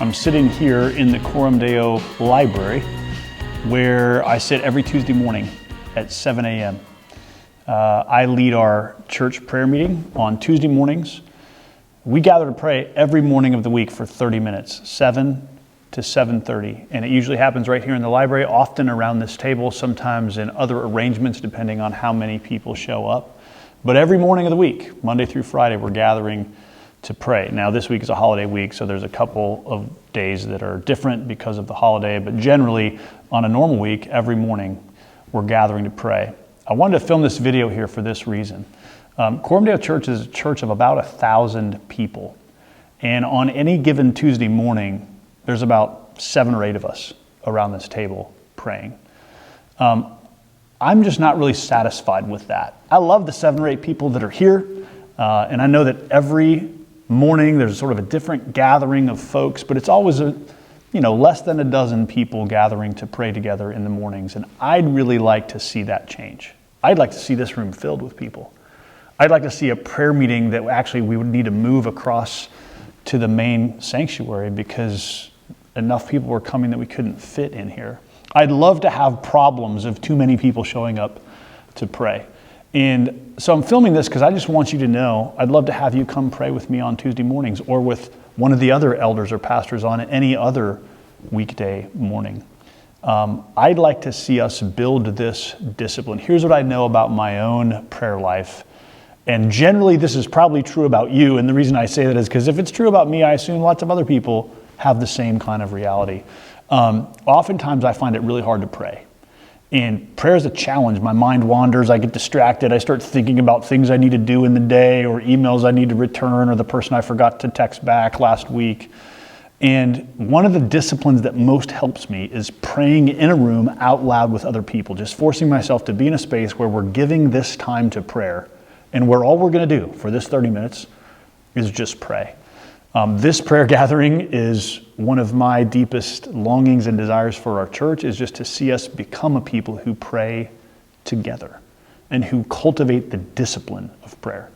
I'm sitting here in the Coram Deo Library where I sit every Tuesday morning at 7 a.m. I lead our church prayer meeting on Tuesday mornings. We gather to pray every morning of the week for 30 minutes, 7 to 7:30. And it usually happens right here in the library, often around this table, sometimes in other arrangements depending on how many people show up. But every morning of the week, Monday through Friday, we're gathering to pray. Now this week is a holiday week, so there's a couple of days that are different because of the holiday, but generally on a normal week, every morning we're gathering to pray. I wanted to film this video here for this reason. Coram Deo Church is a church of about 1,000 people, and on any given Tuesday morning, there's about 7 or 8 of us around this table praying. I'm just not really satisfied with that. I love the 7 or 8 people that are here, and I know that every morning there's sort of a different gathering of folks, but it's always less than a dozen people gathering to pray together in the mornings, and I'd really like to see that change. I'd like to see this room filled with people. I'd like to see a prayer meeting that actually we would need to move across to the main sanctuary because enough people were coming that we couldn't fit in here. I'd love to have problems of too many people showing up to pray. And so I'm filming this because I just want you to know I'd love to have you come pray with me on Tuesday mornings or with one of the other elders or pastors on any other weekday morning. I'd like to see us build this discipline. Here's what I know about my own prayer life. And generally this is probably true about you. And the reason I say that is because if it's true about me, I assume lots of other people have the same kind of reality. Oftentimes I find it really hard to pray. And prayer is a challenge. My mind wanders, I get distracted, I start thinking about things I need to do in the day or emails I need to return or the person I forgot to text back last week. And one of the disciplines that most helps me is praying in a room out loud with other people, just forcing myself to be in a space where we're giving this time to prayer and where all we're going to do for this 30 minutes is just pray. This prayer gathering is one of my deepest longings and desires for our church is just to see us become a people who pray together and who cultivate the discipline of prayer.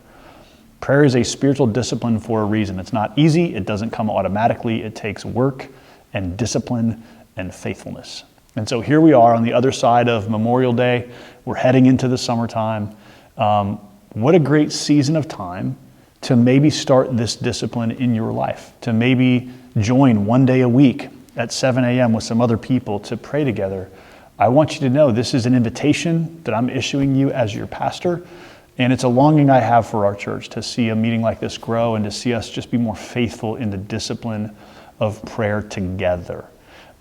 Prayer is a spiritual discipline for a reason. It's not easy. It doesn't come automatically. It takes work and discipline and faithfulness. And so here we are on the other side of Memorial Day. We're heading into the summertime. What a great season of time to maybe start this discipline in your life, to maybe join one day a week at 7 a.m. with some other people to pray together. I want you to know this is an invitation that I'm issuing you as your pastor, and it's a longing I have for our church to see a meeting like this grow and to see us just be more faithful in the discipline of prayer together.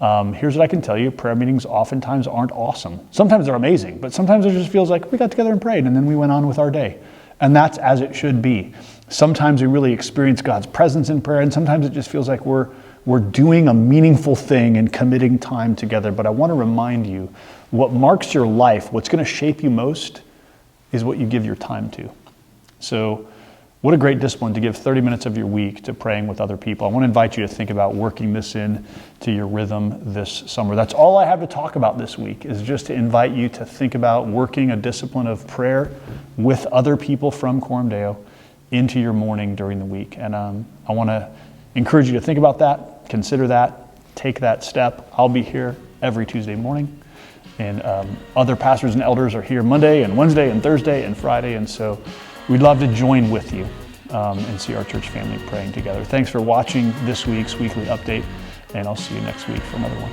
Here's what I can tell you, prayer meetings oftentimes aren't awesome. Sometimes they're amazing, but sometimes it just feels like we got together and prayed and then we went on with our day. And that's as it should be. Sometimes we really experience God's presence in prayer, and sometimes it just feels like we're doing a meaningful thing and committing time together. But I want to remind you, what marks your life, what's going to shape you most, is what you give your time to. So what a great discipline to give 30 minutes of your week to praying with other people. I want to invite you to think about working this in to your rhythm this summer. That's all I have to talk about this week, is just to invite you to think about working a discipline of prayer with other people from Coram Deo into your morning during the week. And I want to encourage you to think about that, consider that, take that step. I'll be here every Tuesday morning, and other pastors and elders are here Monday and Wednesday and Thursday and Friday, and so we'd love to join with you and see our church family praying together. Thanks for watching this week's weekly update, and I'll see you next week for another one.